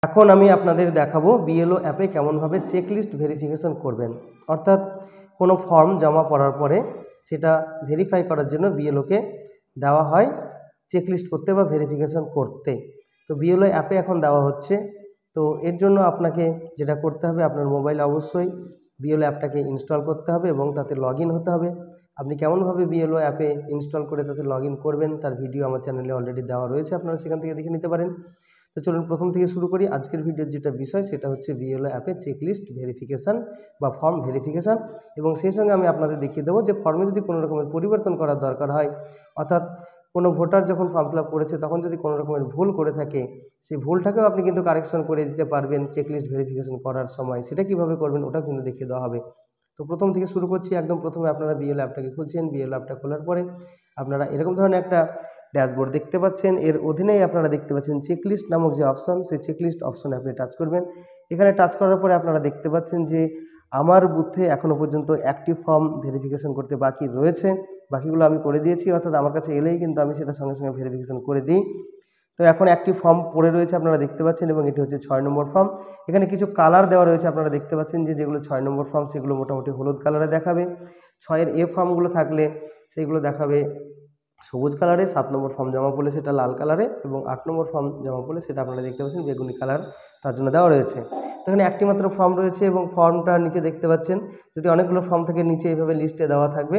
এখন আমি আপনাদের দেখাবো বিএলও অ্যাপে কেমনভাবে চেকলিস্ট ভেরিফিকেশন করবেন। অর্থাৎ কোনো ফর্ম জমা পড়ার পরে সেটা ভেরিফাই করার জন্য বিএলওকে দেওয়া হয় চেকলিস্ট করতে বা ভেরিফিকেশন করতে। তো বিএলও অ্যাপে এখন দেওয়া হচ্ছে। তো এর জন্য আপনাকে যেটা করতে হবে, আপনার মোবাইলে অবশ্যই বিএলও অ্যাপটাকে ইনস্টল করতে হবে এবং তাতে লগ ইন হতে হবে। আপনি কেমনভাবে বিএলও অ্যাপে ইনস্টল করে তাতে লগ ইন করবেন তার ভিডিও আমার চ্যানেলে অলরেডি দেওয়া রয়েছে, আপনারা সেখান থেকে দেখে নিতে পারেন। তো চলুন প্রথম থেকে শুরু করি। আজকের ভিডিওর যেটা বিষয় সেটা হচ্ছে বিএলও অ্যাপে চেকলিস্ট ভেরিফিকেশান বা ফর্ম ভেরিফিকেশান, এবং সেই সঙ্গে আমি আপনাদের দেখিয়ে দেবো যে ফর্মে যদি কোনো রকমের পরিবর্তন করার দরকার হয়, অর্থাৎ কোনো ভোটার যখন ফর্ম ফিল আপ করেছে তখন যদি কোনো রকমের ভুল করে থাকে সেই ভুলটাকেও আপনি কিন্তু কারেকশন করে দিতে পারবেন চেকলিস্ট ভেরিফিকেশন করার সময়। সেটা কীভাবে করবেন ওটাও কিন্তু দেখিয়ে দেওয়া হবে। তো প্রথম থেকে শুরু করছি। একদম প্রথমে আপনারা বিএলও অ্যাপটাকে খুলছেন। বিএলও অ্যাপটা খোলার পরে আপনারা এরকম ধরনের একটা ড্যাশবোর্ড দেখতে পাচ্ছেন। এর অধীনেই আপনারা দেখতে পাচ্ছেন চেকলিস্ট নামক যে অপশন, সেই চেকলিস্ট অপশনে আপনি টাচ করবেন। এখানে টাচ করার পরে আপনারা দেখতে পাচ্ছেন যে আমার বুথে এখনও পর্যন্ত একটি ফর্ম ভেরিফিকেশন করতে বাকি রয়েছে। বাকিগুলো আমি করে দিয়েছি, অর্থাৎ আমার কাছে এলেই কিন্তু আমি সেটা সঙ্গে সঙ্গে ভেরিফিকেশন করে দিই। তো এখন একটি ফর্ম পড়ে রয়েছে আপনারা দেখতে পাচ্ছেন, এবং এটি হচ্ছে 6 নম্বর ফর্ম। এখানে কিছু কালার দেওয়া রয়েছে আপনারা দেখতে পাচ্ছেন যে যেগুলো 6 নম্বর ফর্ম সেগুলো মোটামুটি হলুদ কালারে দেখাবে। 6-এর এ ফর্মগুলো থাকলে সেইগুলো দেখাবে সবুজ কালারে, 7 নম্বর ফর্ম জমা পড়লে সেটা লাল কালারে, এবং 8 নম্বর ফর্ম জমা পড়লে সেটা আপনারা দেখতে পাচ্ছেন বেগুনি কালার তার জন্য দেওয়া রয়েছে। তো এখানে একটি মাত্র ফর্ম রয়েছে এবং ফর্মটার নিচে দেখতে পাচ্ছেন যদি অনেকগুলো ফর্ম থেকে নিচে এইভাবে লিস্টে দেওয়া থাকবে।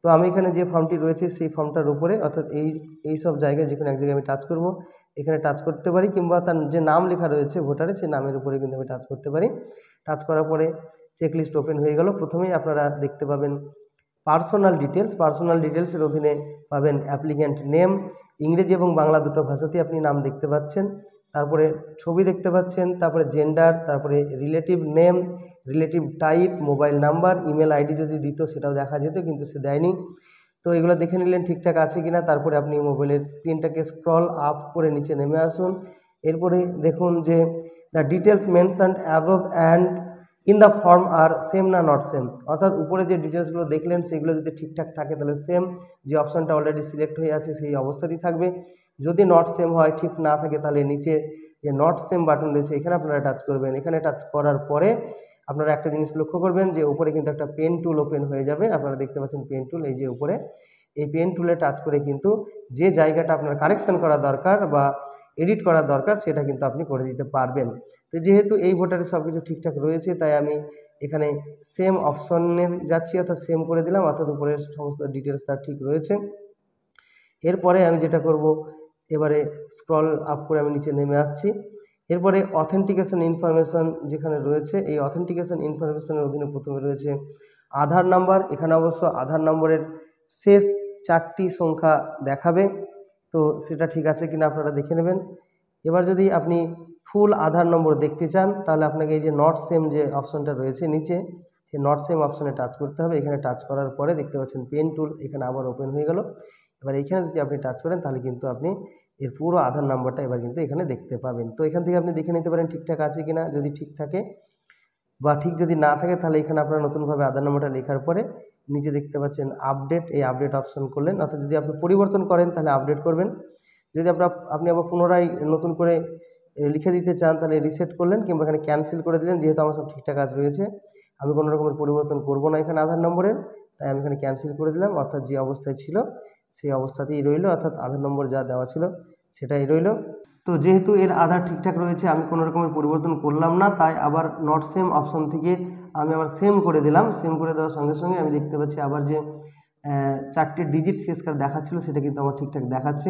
তো আমি এখানে যে ফর্মটি রয়েছে সেই ফর্মটার উপরে, অর্থাৎ এই সব জায়গায় যেকোনো এক জায়গায় আমি টাচ করব, এখানে টাচ করতে পারি, কিংবা তার যে নাম লেখা রয়েছে ভোটারে সেই নামের উপরে কিন্তু আমি টাচ করতে পারি। টাচ করার পরে চেকলিস্ট ওপেন হয়ে গেল। প্রথমেই আপনারা দেখতে পাবেন পার্সোনাল ডিটেলসের অধীনে পাবেন অ্যাপ্লিক্যান্ট নেম, ইংরেজি এবং বাংলা দুটো ভাষাতেই আপনি নাম দেখতে পাচ্ছেন। তারপরে ছবি দেখতে পাচ্ছেন, তারপরে জেন্ডার, তারপরে relative name, relative type, mobile number, email ID যদি দিত সেটাও দেখা যেত, কিন্তু সে দেয়নি। তো এগুলো দেখে নিলেন ঠিকঠাক আছে কিনা। তারপরে আপনি মোবাইলের স্ক্রিনটাকে স্ক্রল আপ করে নিচে নেমে আসুন। এরপরে দেখুন যে the details mentioned above and in the form are same না নট সেম, অর্থাৎ উপরে যে ডিটেলসগুলো দেখলেন সেগুলো যদি ঠিকঠাক থাকে তাহলে সেম, যে অপশানটা অলরেডি সিলেক্ট হয়ে আছে সেই অবস্থাতেই থাকবে। যদি নট সেম হয়, ঠিক না থাকে, তাহলে নিচে যে নট সেম বাটন রয়েছে এখানে আপনারা টাচ করবেন। এখানে টাচ করার পরে আপনারা একটা জিনিস লক্ষ্য করবেন যে উপরে কিন্তু একটা পেন টুল ওপেন হয়ে যাবে। আপনারা দেখতে পাচ্ছেন পেন টুল, এই যে উপরে এই পেন টুলে টাচ করে কিন্তু যে জায়গাটা আপনার কারেকশন করা দরকার বা এডিট করা দরকার সেটা কিন্তু আপনি করে দিতে পারবেন। তো যেহেতু এই ভোটারে সব কিছু ঠিকঠাক রয়েছে তাই আমি এখানে সেম অপশনের যাচ্ছি, অর্থাৎ সেম করে দিলাম, অর্থাৎ উপরের সমস্ত ডিটেলস তার ঠিক রয়েছে। এরপরে আমি যেটা করব, এবারে স্ক্রল আপ করে আমি নিচে নেমে আসছি। এরপরে অথেন্টিকেশন ইনফরমেশন যেখানে রয়েছে, এই অথেন্টিকেশন ইনফরমেশনের অধীনে প্রথমে রয়েছে আধার নাম্বার। এখানে অবশ্য আধার নম্বরের শেষ 4টি সংখ্যা দেখাবে, তো সেটা ঠিক আছে কিনা আপনারা দেখে নেবেন। এবার যদি আপনি ফুল আধার নম্বর দেখতে চান তাহলে আপনাকে এই যে নট সেম যে অপশনটা রয়েছে নিচে, সেই নট সেম অপশনে টাচ করতে হবে। এখানে টাচ করার পরে দেখতে পাচ্ছেন পেন টুল এখানে আবার ওপেন হয়ে গেল। এবার এইখানে যদি আপনি টাচ করেন তাহলে কিন্তু আপনি এর পুরো আধার নাম্বারটা এবার কিন্তু এখানে দেখতে পাবেন। তো এখান থেকে আপনি দেখে নিতে পারেন ঠিকঠাক আছে কিনা। যদি ঠিক থাকে বা ঠিক যদি না থাকে তাহলে এখানে আপনারা নতুনভাবে আধার নাম্বারটা লেখার পরে নিচে দেখতে পাচ্ছেন আপডেট, এই আপডেট অপশন করলেন, অর্থাৎ যদি আপনি পরিবর্তন করেন তাহলে আপডেট করবেন। যদি আপনি আবার পুনরায় নতুন করে লিখে দিতে চান তাহলে রিসেট করলেন, কিংবা এখানে ক্যান্সেল করে দিলেন। যেহেতু আমার সব ঠিকঠাক কাজ রয়েছে, আমি কোনো রকমের পরিবর্তন করব না এখানে আধার নম্বরের, তাই আমি এখানে ক্যান্সেল করে দিলাম। অর্থাৎ যে অবস্থায় ছিল সেই অবস্থাতেই রইল, অর্থাৎ আধার নম্বর যা দেওয়া ছিল সেটাই রইল। তো যেহেতু এর আধার ঠিকঠাক রয়েছে, আমি কোনো রকমের পরিবর্তন করলাম না, তাই আবার নট সেম অপশন থেকে আমি আবার সেম করে দিলাম। সেম করে দেওয়ার সঙ্গে সঙ্গে আমি দেখতে পাচ্ছি আবার যে 4টে ডিজিট শেষকার দেখাচ্ছিল সেটা কিন্তু আমার ঠিকঠাক দেখাচ্ছে।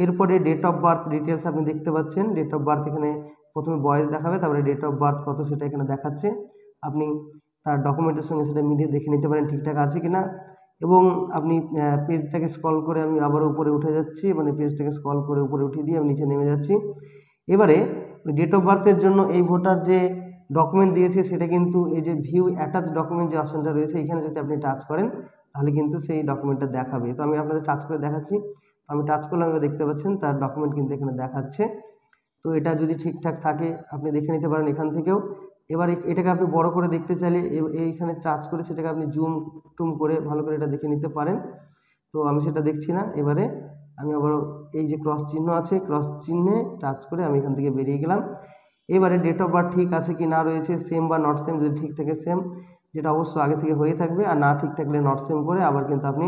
এরপরে ডেট অফ বার্থ ডিটেলস আপনি দেখতে পাচ্ছেন। ডেট অফ বার্থ এখানে প্রথমে বয়স দেখাবে, তারপরে ডেট অফ বার্থ কত সেটা এখানে দেখাচ্ছে। আপনি তার ডকুমেন্টের সঙ্গে সেটা মিলিয়ে দেখে নিতে পারেন ঠিকঠাক আছে কিনা। এবং আপনি পেজটাকে স্ক্রল করে আমি আবার উপরে উঠে যাচ্ছি, মানে পেজটাকে স্ক্রল করে উপরে উঠিয়ে দিয়ে আমি নিচে নেমে যাচ্ছি। এবারে ওই ডেট অফ বার্থের জন্য এই ভোটার যে ডকুমেন্ট দিয়েছে সেটা কিন্তু এই যে ভিউ অ্যাটাচ ডকুমেন্ট যে অপশনটা রয়েছে এখানে যদি আপনি টাচ করেন তাহলে কিন্তু সেই ডকুমেন্টটা দেখাবে। তো আমি আপনাদের টাচ করে দেখাচ্ছি। তো আমি টাচ করলাম, এবার দেখতে পাচ্ছেন তার ডকুমেন্ট কিন্তু এখানে দেখাচ্ছে। তো এটা যদি ঠিকঠাক থাকে আপনি দেখে নিতে পারেন এখান থেকেও। এবার এটাকে আপনি বড় করে দেখতে চাইলে এইখানে টাচ করে সেটাকে আপনি জুম টুম করে ভালো করে এটা দেখে নিতে পারেন। তো আমি সেটা দেখছি না। এবারে আমি আবার এই যে ক্রস চিহ্ন আছে, ক্রস চিহ্নে টাচ করে আমি এখান থেকে বেরিয়ে গেলাম। এবারে ডেট অফ বার্থ ঠিক আছে কি না রয়েছে, সেম বা নট সেম, যদি ঠিক থাকে সেম, যেটা অবশ্য আগে থেকে হয়ে থাকবে, আর না ঠিক থাকলে নট সেম করে আবার কিন্তু আপনি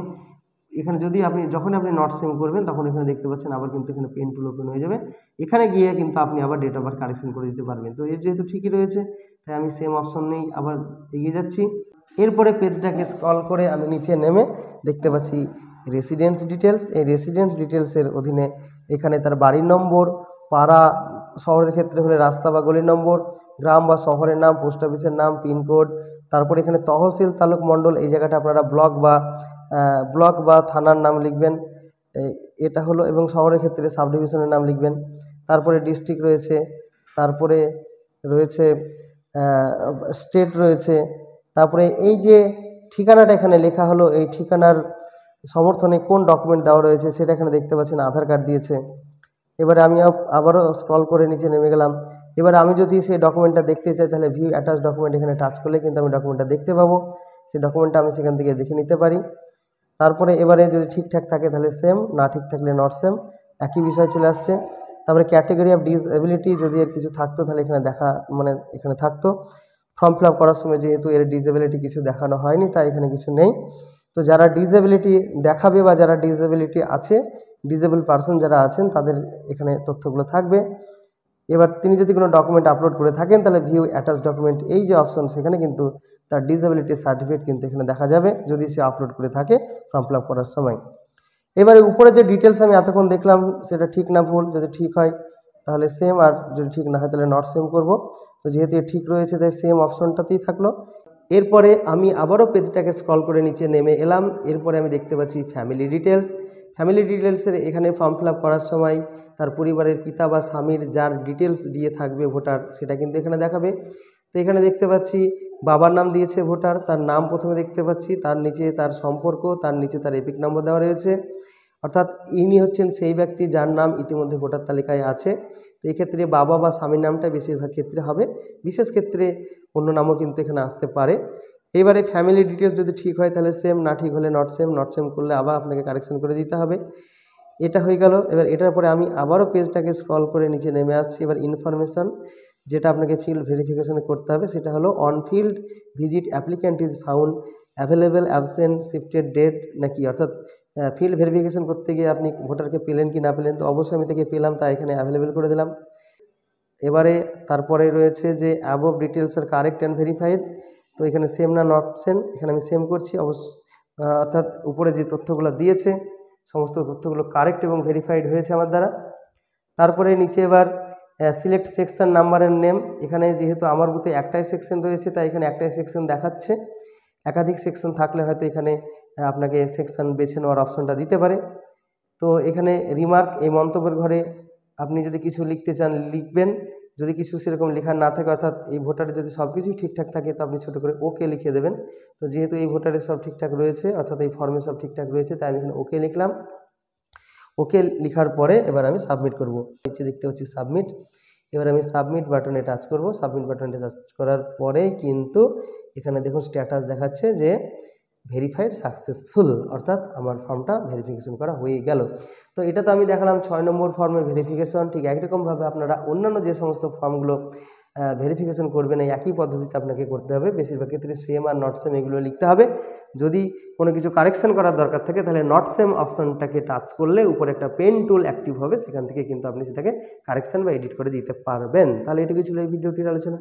এখানে যদি আপনি যখন আপনি নট সেম করবেন তখন এখানে দেখতে পাচ্ছেন আবার কিন্তু এখানে পেন টুল ওপেন হয়ে যাবে, এখানে গিয়ে কিন্তু আপনি আবার ডেট অফ বার্থ কারেকশন করে দিতে পারবেন। তো এর যেহেতু ঠিকই রয়েছে তাই আমি সেম অপশন নেই আবার এগিয়ে যাচ্ছি। এরপরে পেজটাকে স্ক্রল করে আমি নিচে নেমে দেখতে পাচ্ছি রেসিডেন্স ডিটেলস। এই রেসিডেন্স ডিটেলসের অধীনে এখানে তার বাড়ির নম্বর, পাড়া, শহরের ক্ষেত্রে হলে রাস্তা বা গলির নম্বর, গ্রাম বা শহরের নাম, পোস্ট অফিসের নাম, পিনকোড, তারপর এখানে তহসিল, তালুক, মণ্ডল, এই জায়গাটা আপনারা ব্লক বা থানার নাম লিখবেন, এটা হলো, এবং শহরের ক্ষেত্রে সাব ডিভিশনের নাম লিখবেন। তারপরে ডিস্ট্রিক্ট রয়েছে, তারপরে রয়েছে স্টেট রয়েছে, তারপরে এই যে ঠিকানাটা এখানে লেখা হলো, এই ঠিকানার সমর্থনে কোন ডকুমেন্ট দেওয়া রয়েছে সেটা এখানে দেখতে পাচ্ছেন আধার কার্ড দিয়েছে। এবারে আমি আবারও স্ক্রল করে নিচে নেমে গেলাম। এবারে আমি যদি সেই ডকুমেন্টটা দেখতে চাই তাহলে ভিউ অ্যাটাচ ডকুমেন্ট এখানে টাচ করলে কিন্তু আমি ডকুমেন্টটা দেখতে পাবো, সেই ডকুমেন্টটা আমি সেখান থেকে দেখে নিতে পারি। তারপরে এবারে যদি ঠিকঠাক থাকে তাহলে সেম, না ঠিক থাকলে নট সেম, একই বিষয় চলে আসছে। তারপরে ক্যাটেগরি অফ ডিসএবিলিটি, যদি এর কিছু থাকতো তাহলে এখানে এখানে থাকতো। ফর্ম ফিল আপ করার সময় যেহেতু এর ডিসএবিলিটি কিছু দেখানো হয়নি তাই এখানে কিছু নেই। তো যারা ডিসএবিলিটি দেখাবে বা যারা ডিসএবিলিটি আছে, ডিসেবল পারসন যারা আছেন তাদের এখানে তথ্যগুলো থাকবে। এবার তিনি যদি কোনো ডকুমেন্ট আপলোড করে থাকেন তাহলে ভিউ অ্যাটাচ ডকুমেন্ট, এই যে অপশন, সেখানে কিন্তু তার ডিসএবিলিটি সার্টিফিকেট কিন্তু এখানে দেখা যাবে যদি সে আপলোড করে থাকে ফর্ম ফিল আপ করার সময়। এবারে উপরে যে ডিটেলস আমি এতক্ষণ দেখলাম সেটা ঠিক না ভুল, যদি ঠিক হয় তাহলে সেম, আর যদি ঠিক না হয় তাহলে নট সেম করব। তো যেহেতু ঠিক রয়েছে তাই সেম অপশনটাতেই থাকলো। এরপরে আমি আবারও পেজটাকে স্ক্রল করে নিচে নেমে এলাম। এরপরে আমি দেখতে পাচ্ছি ফ্যামিলি ডিটেলস। ফ্যামিলি ডিটেলসের এখানে ফর্ম ফিল আপ করার সময় তার পরিবারের পিতা বা স্বামীর যার ডিটেলস দিয়ে থাকবে ভোটার, সেটা কিন্তু এখানে দেখাবে। তো এখানে দেখতে পাচ্ছি বাবার নাম দিয়েছে ভোটার, তার নাম প্রথমে দেখতে পাচ্ছি, তার নিচে তার সম্পর্ক, তার নিচে তার এপিক নম্বর দেওয়া রয়েছে, অর্থাৎ ইনি হচ্ছেন সেই ব্যক্তি যার নাম ইতিমধ্যে ভোটার তালিকায় আছে। তো এই ক্ষেত্রে বাবা বা স্বামীর নামটা বেশিরভাগ ক্ষেত্রে হবে, বিশেষ ক্ষেত্রে অন্য নামও কিন্তু এখানে আসতে পারে। এবারে ফ্যামিলি ডিটেলস যদি ঠিক হয় তাহলে সেম, না ঠিক হলে নট সেম, নট সেম করলে আবার আপনাকে কারেকশন করে দিতে হবে। এটা হয়ে গেল। এবার এটার পরে আমি আবারও পেজটাকে স্ক্রল করে নিচে নেমে আসছি। এবার ইনফরমেশন, যেটা আপনাকে ফিল্ড ভেরিফিকেশন করতে হবে সেটা হলো on field visit applicant is found available absent shifted dead নাকি, অর্থাৎ ফিল্ড ভেরিফিকেশন করতে গিয়ে আপনি ভোটারকে পেলেন কি না পেলেন, তো অবশ্যই আমি তাকে পেলাম তাই এখানে অ্যাভেলেবেল করে দিলাম। এবারে তারপরে রয়েছে যে above details are correct and verified, তো এখানে সেম না নট সেম, এখানে আমি সেম করছি অর্থাৎ উপরে যে তথ্যগুলো দিয়েছে সমস্ত তথ্যগুলো কারেক্ট এবং ভেরিফাইড হয়েছে আমার দ্বারা। তারপরে নিচে এবার select section number and name, এখানে যেহেতু আমার বুথে একটাই সেকশন রয়েছে তাই এখানে একটাই সেকশন দেখাচ্ছে, একাধিক সেকশন থাকলে হয়তো এখানে আপনাকে সেকশন বেছে নেওয়ার অপশনটা দিতে পারে। তো এখানে রিমার্ক, এই মন্তব্যের ঘরে আপনি যদি কিছু লিখতে চান লিখবেন, যদি কিছু সেরকম লেখা না থাকে অর্থাৎ এই ভোটারের যদি সব কিছুই ঠিকঠাক থাকে তো আপনি ছোটো করে ওকে লিখে দেবেন। তো যেহেতু এই ভোটারের সব ঠিকঠাক রয়েছে অর্থাৎ এই ফর্মে সব ঠিকঠাক রয়েছে তাই আমি এখানে ওকে লিখলাম। ওকে লেখার পরে এবার আমি সাবমিট করব। নিচে দেখতে পাচ্ছি সাবমিট, এবার আমি সাবমিট বাটনে টাচ করব। সাবমিট বাটনে টাচ করার পরেই কিন্তু এখানে দেখুন স্ট্যাটাস দেখাচ্ছে যে ভেরিফাইড সাকসেসফুল, অর্থাৎ আমার ফর্মটা ভেরিফিকেশন করা হয়ে গেল। তো এটা তো আমি দেখালাম 6 নম্বর ফর্মের ভেরিফিকেশন। ঠিক একইরকমভাবে আপনারা অন্যান্য যে সমস্ত ফর্মগুলো ভেরিফিকেশন করবেন এই একই পদ্ধতিতে আপনাকে করতে হবে। বেশিরভাগ ক্ষেত্রে সেম আর নট সেম এগুলো লিখতে হবে। যদি কোনো কিছু কারেকশন করার দরকার থাকে তাহলে নট সেম অপশনটাকে টাচ করলে উপরে একটা পেন টুল অ্যাক্টিভ হবে, সেখান থেকে কিন্তু আপনি সেটাকে কারেকশন বা এডিট করে দিতে পারবেন। তাহলে এটুকু ছিল এই ভিডিওটির আলোচনা।